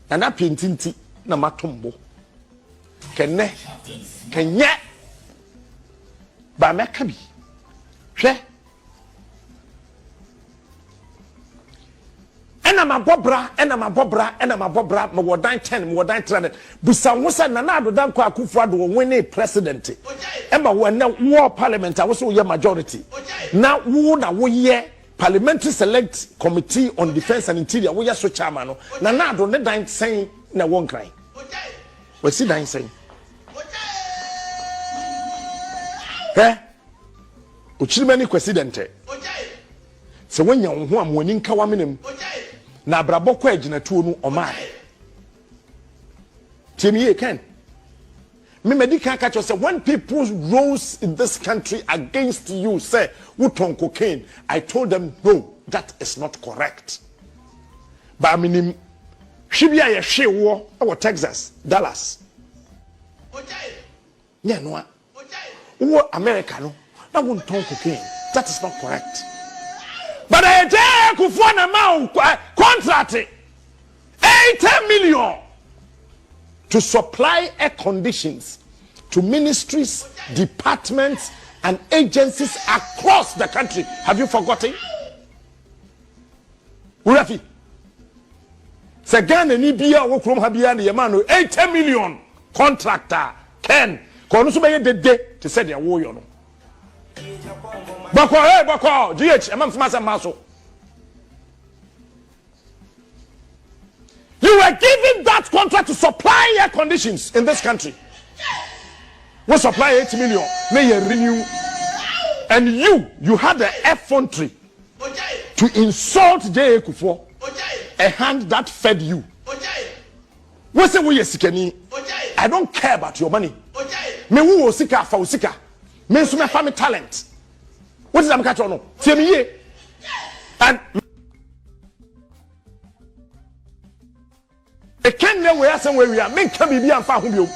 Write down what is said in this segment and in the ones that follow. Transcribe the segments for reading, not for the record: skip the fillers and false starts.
and that pintinti na matumbo kenne kenye ba mekabi hwe ena mabobra me wodan 10 me wodan 300 busa wosa na na adodan kwa akufo ado won president ema wo na wo parliament a wo so ye majority na wo ye parliamentary select committee on defense and interior wo ye so chairman no na ado ne dan sen na won kran we si dan sen Uchilmeni president se wonya wo ho amoni nka wa menem na abrabọ kwa aginatuo no omai tiemiye ken me medical catch say when people rose in this country against you say wuton cocaine I told them no, that is not correct. Ba minim hwibia ye hwewo e Texas, Dallas yeah no wo America no na wuton cocaine, that is not correct. But I take Kufwana Mau contract 80 million to supply air conditions to ministries, departments, and agencies across the country. Have you forgotten? Urafi. Sagana ni biya wokrom habia ne yema no 80 million contractor Ken. Kono so be de to say their wo yo no. Bako, GH, you were given that contract to supply air conditions in this country. We supply 8 million, may you renew. And you had the effrontery to insult J.A. Kufuor, a hand that fed you. We say we are sikeni. I don't care about your money. Me who osika fa osika. Me so me family talent. What is that catch on no? Tell me ye. And e ken na we asan we are men ka bibi amfa ho bio.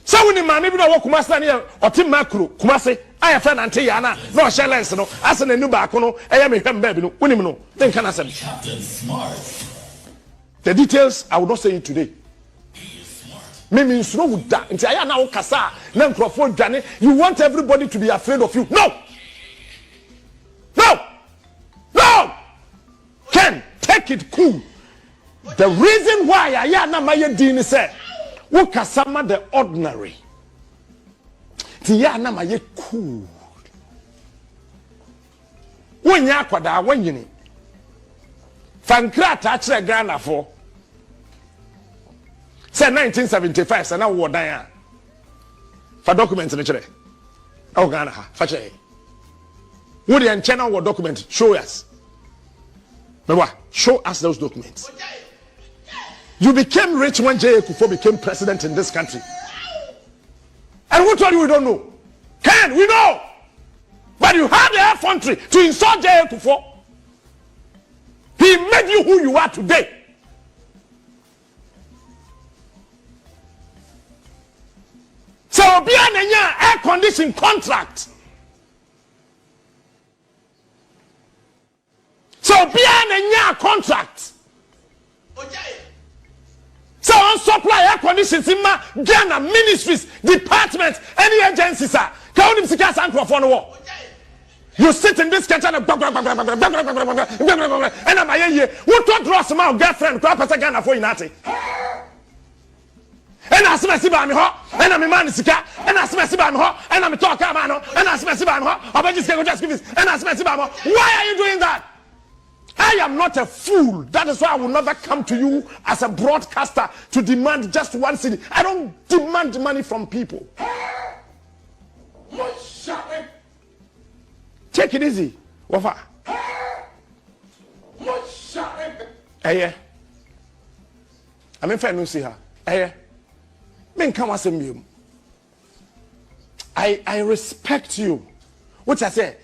So when ma me bi na wo Kumasi na otim macro Kumasi aya fa na nte ya na o share lens no asa na nu ba ko no eya me hwem ba bi no wonim no den kana sam. The details I will not say it today. Me means no would da nti aya na wo kasa na microphone dwane. You want everybody to be afraid of you. No, Ken, take it cool. The reason why aya na maye din say wo kasa ma the ordinary ti ya na maye cool wonya akwada wanyini fankrata a kire Ghana for say 1975 say na wo dan a fa document ne kire o Ghana ha fa che wo de channel wo document show us show us those documents. You became rich when J.A. Kufuor became president in this country. And who told you we don't know? Ken, we know. But you had the effrontery to insult J.A. Kufuor. He made you who you are today. So be an air conditioning contract. So be an contract. So on supply air conditions in my Ghana ministries, departments, any agencies are. You sit in this country and I'm a year. Who taught Ross my girlfriend? Ghana for Inati. And I see by me, and I'm a man, and I see by me, and I'm a talker, man, and I see by me, I just give this, and I see by me. Why are you doing that? I am not a fool. That is why I will never come to you as a broadcaster to demand just one city. I don't demand money from people. Take it easy. Wafa. Hey, I mean, fair see her. Hey, men come as a I respect you. What I say,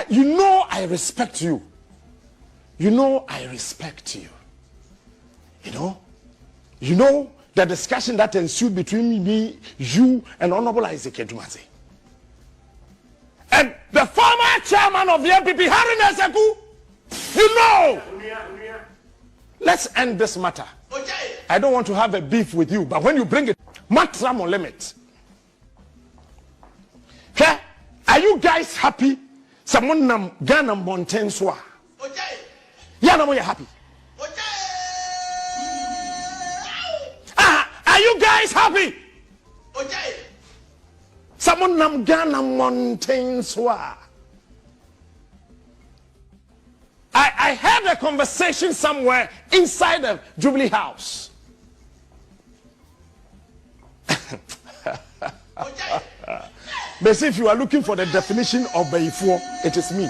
you know, I respect you. You know I respect you. You know the discussion that ensued between me, you, and Honorable Isaac Edumaze. And the former chairman of the MPP, Harry Neseku, you know. Let's end this matter. I don't want to have a beef with you, but when you bring it, maximum limit. Okay? Are you guys happy? Someone nam Ghana mountain swa. Yeah, no, you're happy. Are you guys happy? Someone nam Ghana mountain swa. I had a conversation somewhere inside the Jubilee House. But if you are looking for the definition of Bayifo, it is me.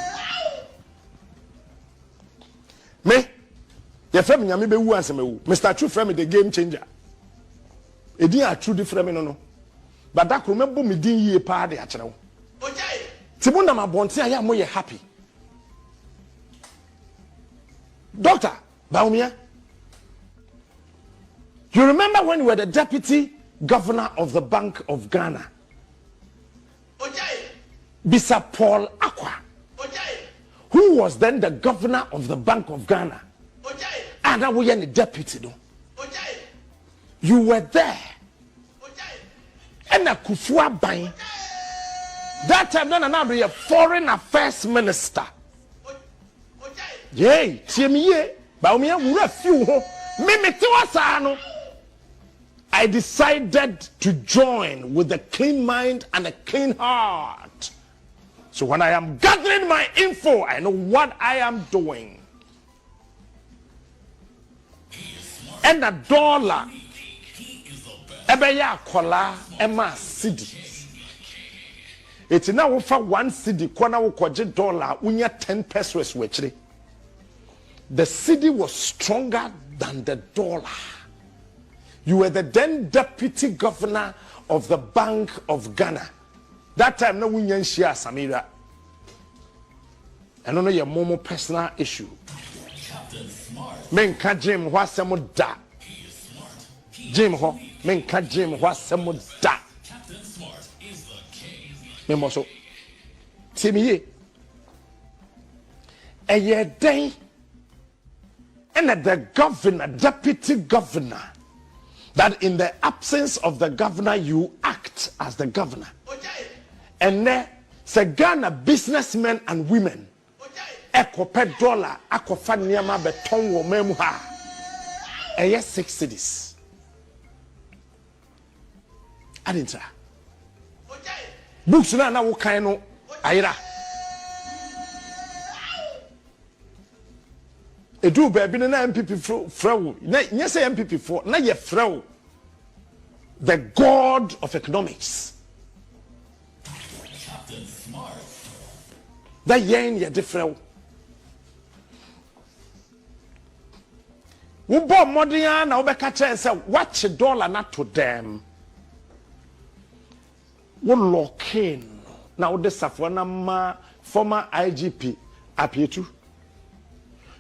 Me? Your friend Nyame be wu answer me wu. Mr. True friend me the game changer. Edi a true different me no. But that remember me din ye pa de a kyerɛ wo. Timu na mabonte aya mo ye happy. Doctor Baumia, you remember when you were the deputy governor of the Bank of Ghana? Bisa Paul Akwa, who was then the governor of the Bank of Ghana. And now we are the deputy. No? You were there. And a Kufua Bain. That time, then another a foreign affairs minister. Yay, Tiemiye, Baumia, we a few. I decided to join with a clean mind and a clean heart. So when I am gathering my info, I know what I am doing. And a dollar, Ebeya Kola, Emma City. It's now for 1 cedi, Kwana Wokoje dollar, unya 10 pesos wechre. The cedi was stronger than the dollar. You were the then deputy governor of the Bank of Ghana. That time, no one share Samira. I don't know your momo personal issue. Men can Jim was some da. Jim ho, men can Jim was some da. Memoso. Timmy, a year day. And the governor, deputy governor, that in the absence of the governor, you act as the governor. And there, say Ghana businessmen and women, eko per dollar, ako fa niyama beton wo memu ha. Eye 6 cedis. Adintra. Books na wo kan no ayira. Edu baby na MPP frawo na nyese MPP for na ye frawo the god of economics that yen ye different wo bo modern na wo be ka chen say watch dollar na to them wo locking na wo de safo na ma former IGP apietu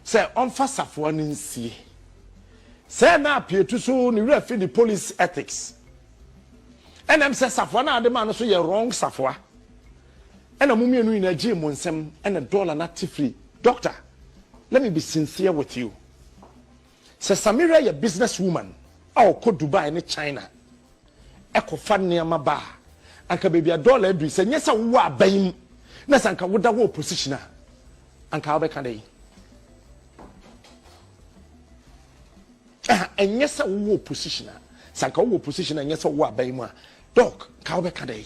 say on fast safo ni nsie say na apietu so ni refi the police ethics and them say safo na ade man so ye wrong safo and amumienu ina ji mo nsem and a dollar na free. Doctor, let me be sincere with you. Say Samira ye businesswoman or ko Dubai ni China eko fa nneama ba anka baby a dollar edu say nyesa wo aban na sanka woda wo position a anka obeka dey nyesa wo position a sanka wo position a nyesa wo aban mu a doc ka obeka dey.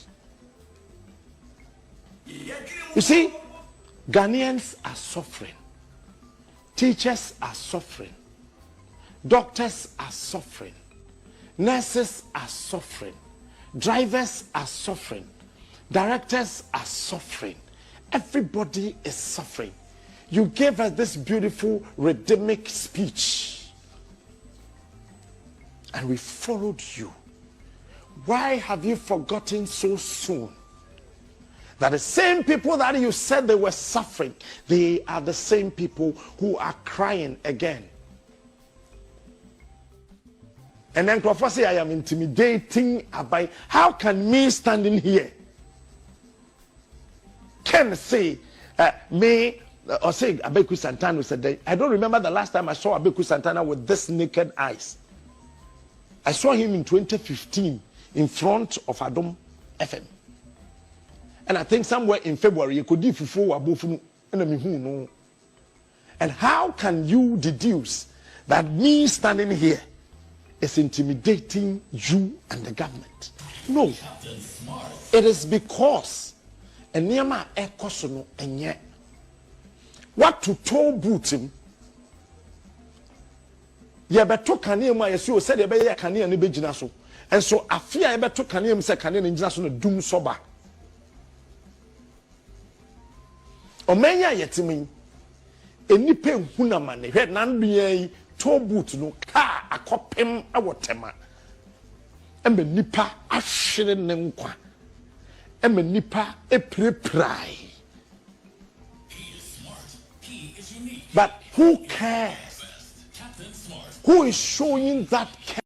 You see, Ghanaians are suffering. Teachers are suffering. Doctors are suffering. Nurses are suffering. Drivers are suffering. Directors are suffering. Everybody is suffering. You gave us this beautiful rhythmic speech. And we followed you. Why have you forgotten so soon that the same people that you said they were suffering, they are the same people who are crying again? And then Crawford say, I am intimidating Abai. How can me standing here can say, me, or say Abeku Santana said, I don't remember the last time I saw Abeku Santana with this naked eyes. I saw him in 2015 in front of Adom FM. And I think somewhere in February, you could do fufu. And how can you deduce that me standing here is intimidating you and the government? No. It is because Enyama Ekosono Enye. What to toll boot him? Ya beto kane mu ayesu said ebe ye kane ne begina so. And so afia e beto kane mu se kane ne gina so no dum soba. Omenya yetimi enipa hunama ne hwe nan duan toll boot no car akopem awotema. Embe nipa ahwere ne nkwa. Embe nipa epreprai. But who cares? Who is showing that care?